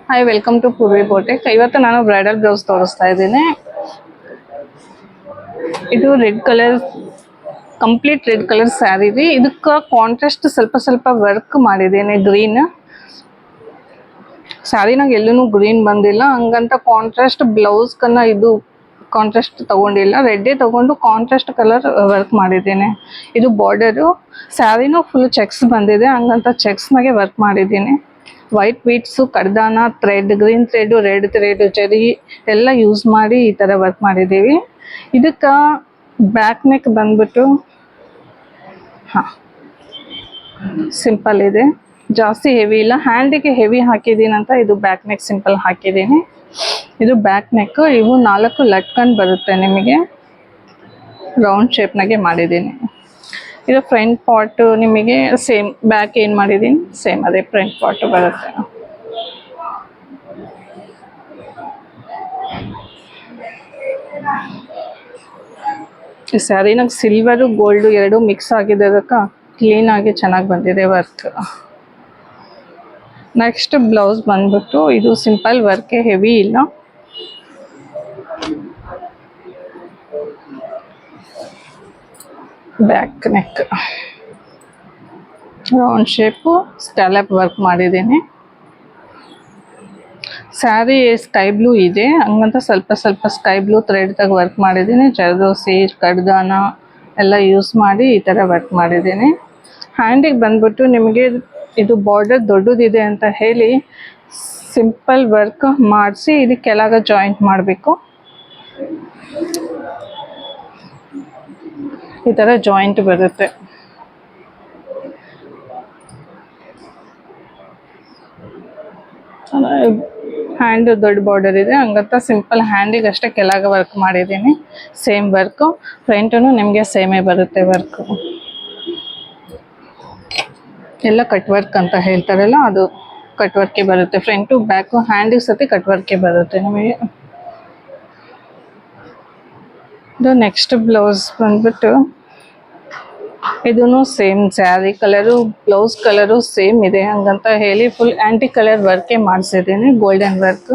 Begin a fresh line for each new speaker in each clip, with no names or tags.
Hi, welcome to Purvi boutique. ಇವತ್ತು ನಾನು bridal blouse ತೋರಿಸ್ತಾ ಇದ್ದೀನಿ. ಇದು red colour, complete red colour sari ರೀ. ಇದಕ್ಕೆ ಕಾಂಟ್ರಾಸ್ಟ್ ಸ್ವಲ್ಪ ವರ್ಕ್ ಮಾಡಿದ್ದೀನಿ. ಗ್ರೀನ್ ಸ್ಯಾರಿನಾಗ ಎಲ್ಲೂ ಗ್ರೀನ್ ಬಂದಿಲ್ಲ, ಹಂಗಂತ ಕಾಂಟ್ರಾಸ್ಟ್ ಬ್ಲೌಸ್ ಕನ್ನ ಇದು ಕಾಂಟ್ರಾಸ್ಟ್ ತಗೊಂಡಿಲ್ಲ, ರೆಡ್ಡೇ ತಗೊಂಡು ಕಾಂಟ್ರಾಸ್ಟ್ ಕಲರ್ ವರ್ಕ್ ಮಾಡಿದ್ದೀನಿ. ಇದು ಬಾರ್ಡರು. ಸ್ಯಾರಿನೂ ಫುಲ್ ಚೆಕ್ಸ್ ಬಂದಿದೆ, ಹಂಗಂತ ಚೆಕ್ಸ್ನಾಗೆ ವರ್ಕ್ ಮಾಡಿದ್ದೀನಿ. ವೈಟ್ ಬೀಡ್ಸು, ಕಡ್ದಾನ, thread, green thread, red thread, zari ಎಲ್ಲ ಯೂಸ್ ಮಾಡಿ ಈ ಥರ ವರ್ಕ್ ಮಾಡಿದ್ದೀವಿ. ಇದಕ್ಕೆ ಬ್ಯಾಕ್ ನೆಕ್ ಬಂದ್ಬಿಟ್ಟು ಸಿಂಪಲ್ ಇದೆ, ಜಾಸ್ತಿ ಹೆವಿ ಇಲ್ಲ. ಹ್ಯಾಂಡಿಗೆ ಹೆವಿ ಹಾಕಿದ್ದೀನಂತ ಇದು ಬ್ಯಾಕ್ ನೆಕ್ ಸಿಂಪಲ್ ಹಾಕಿದ್ದೀನಿ. ಇದು ಬ್ಯಾಕ್ ನೆಕ್. ಇವು 4 ಲಟ್ಕನ್ ಬರುತ್ತೆ ನಿಮಗೆ, ರೌಂಡ್ ಶೇಪ್ನಾಗೆ ಮಾಡಿದ್ದೀನಿ. ಇದು ಫ್ರಂಟ್ ಪಾರ್ಟ್ ನಿಮಗೆ ಸೇಮ್ ಬ್ಯಾಕ್ ಏನು ಮಾಡಿದ್ದೀನಿ ಸೇಮ್ ಅದೇ ಫ್ರಂಟ್ ಪಾರ್ಟ್ ಬರುತ್ತೆ. ಈ ಸ್ಯಾರಿನಾಗ ಸಿಲ್ವರು ಗೋಲ್ಡು ಎರಡು ಮಿಕ್ಸ್ ಆಗಿದ್ದಕ್ಕೆ ಕ್ಲೀನಾಗಿ ಚೆನ್ನಾಗಿ ಬಂದಿದೆ ವರ್ಕ್. ನೆಕ್ಸ್ಟ್ ಬ್ಲೌಸ್ ಬಂದ್ಬಿಟ್ಟು ಇದು ಸಿಂಪಲ್ ವರ್ಕೆ, ಹೆವಿ ಇಲ್ಲ. Back neck round shape, scallop work ಮಾಡಿದ್ದೀನಿ. ಸ್ಯಾರಿ ಸ್ಕೈ ಬ್ಲೂ ಇದೆ, ಹಂಗಂತ ಸ್ವಲ್ಪ ಸ್ಕೈ ಬ್ಲೂ ಥ್ರೆಡ್ದಾಗ ವರ್ಕ್ ಮಾಡಿದ್ದೀನಿ. ಜರ್ದೋಸಿ, ಕಡ್ದಾನ ಎಲ್ಲ ಯೂಸ್ ಮಾಡಿ ಈ ಥರ ವರ್ಕ್ ಮಾಡಿದ್ದೀನಿ. ಹ್ಯಾಂಡಿಗೆ ಬಂದ್ಬಿಟ್ಟು ನಿಮಗೆ ಇದು ಬಾರ್ಡರ್ ದೊಡ್ಡದಿದೆ ಅಂತ ಹೇಳಿ ಸಿಂಪಲ್ ವರ್ಕ್ ಮಾಡಿಸಿ ಇದಕ್ಕೆ ಕೆಳಗೆ ಜಾಯಿಂಟ್ ಮಾಡಬೇಕು. ಈ ಥರ ಜಾಯಿಂಟ್ ಬರುತ್ತೆ. ಹ್ಯಾಂಡ್ ದೊಡ್ಡ ಬಾರ್ಡರ್ ಇದೆ, ಹಂಗಂತ ಸಿಂಪಲ್ ಹ್ಯಾಂಡಿಗೆ ಅಷ್ಟೇ ಕೆಳಗೆ ವರ್ಕ್ ಮಾಡಿದ್ದೀನಿ. ಸೇಮ್ ವರ್ಕು ಫ್ರಂಟೂ ನಿಮಗೆ ಸೇಮೇ ಬರುತ್ತೆ ವರ್ಕು. ಎಲ್ಲ ಕಟ್ ವರ್ಕ್ ಅಂತ ಹೇಳ್ತಾರಲ್ಲ, ಅದು ಕಟ್ ವರ್ಕೆ ಬರುತ್ತೆ. ಫ್ರಂಟು ಬ್ಯಾಕು ಹ್ಯಾಂಡಿಗೆ ಸತಿ ಕಟ್ ವರ್ಕೆ ಬರುತ್ತೆ ನಿಮಗೆ. ಇದು ನೆಕ್ಸ್ಟ್ ಬ್ಲೌಸ್ ಬಂದ್ಬಿಟ್ಟು ಇದೂ same sari colour, blouse colour same ಇದೆ, ಹಂಗಂತ ಹೇಳಿ ಫುಲ್ ಆ್ಯಂಟಿ ಕಲರ್ ವರ್ಕೆ ಮಾಡಿಸಿದ್ದೀನಿ, ಗೋಲ್ಡನ್ ವರ್ಕು.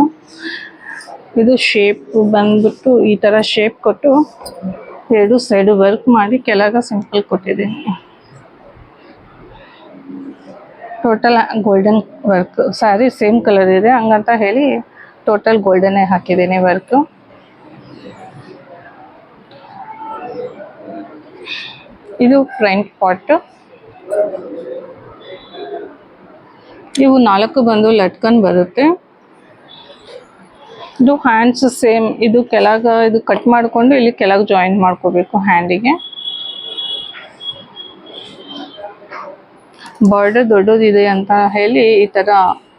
ಇದು ಶೇಪ್ ಬಂದ್ಬಿಟ್ಟು ಈ ಥರ ಶೇಪ್ ಕೊಟ್ಟು ಎರಡು ಸೈಡು ವರ್ಕ್ ಮಾಡಿ ಕೆಳಗೆ ಸಿಂಪಲ್ ಕೊಟ್ಟಿದ್ದೀನಿ. Total golden work. Sari same colour ಇದೆ, ಹಂಗಂತ ಹೇಳಿ ಟೋಟಲ್ ಗೋಲ್ಡನ್ನೇ ಹಾಕಿದ್ದೀನಿ ವರ್ಕು. ಇದು ಫ್ರಂಟ್ ಪಾರ್ಟ್. ಇವು 4 ಬಂದು ಲಟ್ಕನ್ ಬರುತ್ತೆ. ಇದು ಹ್ಯಾಂಡ್ಸ್ ಸೇಮ್, ಇದು ಕೆಳಗೆ ಇದು ಕಟ್ ಮಾಡಿಕೊಂಡು ಇಲ್ಲಿ ಕೆಳಗೆ ಜಾಯಿನ್ ಮಾಡ್ಕೋಬೇಕು ಹ್ಯಾಂಡಿಗೆ. ಬಾರ್ಡರ್ ದೊಡ್ಡದಿದೆ ಅಂತ ಹೇಳಿ ಈ ಥರ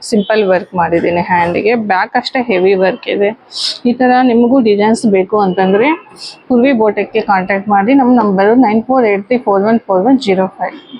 ಸಿಂಪಲ್ ವರ್ಕ್ ಮಾಡಿದ್ದೀನಿ ಹ್ಯಾಂಡಿಗೆ. ಬ್ಯಾಕ್ ಅಷ್ಟೇ ಹೆವಿ ವರ್ಕ್ ಇದೆ. ಈ ಥರ ನಿಮಗೂ ಡಿಸೈನ್ಸ್ ಬೇಕು ಅಂತಂದರೆ ಪೂರ್ವಿ ಬೋಟೆಕ್ಗೆ ಕಾಂಟ್ಯಾಕ್ಟ್ ಮಾಡಿ. ನಮ್ಮ ನಂಬರು 9483414105.